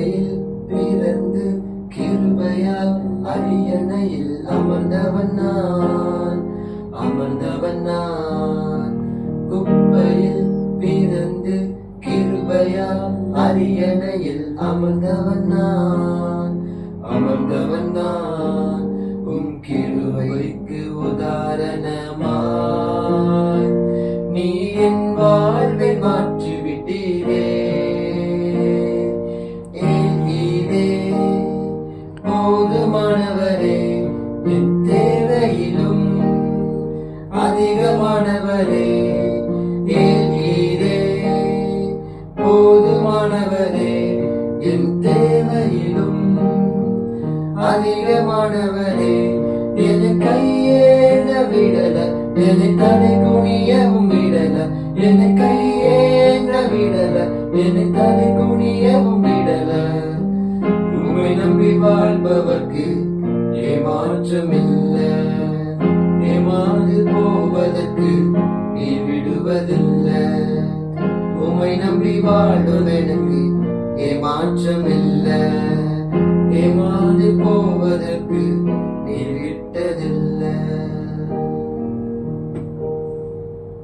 குப்பையில் பிறந்து கிருபையால் அரியணையில் அமர்ந்தவன் நான் குப்பையில் பிறந்து கிருபையால் அரியணையில் அமர்ந்தவன் நான் உம் கிருபைக்கு உதாரணமாய் நீ என் வாழ்வை மாற்றிவிட்டீரே. போதுமானவரே என் தேவையிலும் அதிகமானவரே ஏகீரே. போதுமானவரே என் தேவையிலும் அதிகமானவரே என கையேற விடல என தலை குனியவும் விடல என கையேற விடல என தலை குனியவும் விடல. உம்மை நம்பி வாழ்பவர்க்கு ஏமாற்றமில்லை, ஏமாந்து போவதற்கு நீ விடுவதில்லை. உம்மை நம்பி வாழும் எனக்கு ஏமாற்றமில்லை, ஏமாந்து போவதற்கு நீ விட்டதில்லை.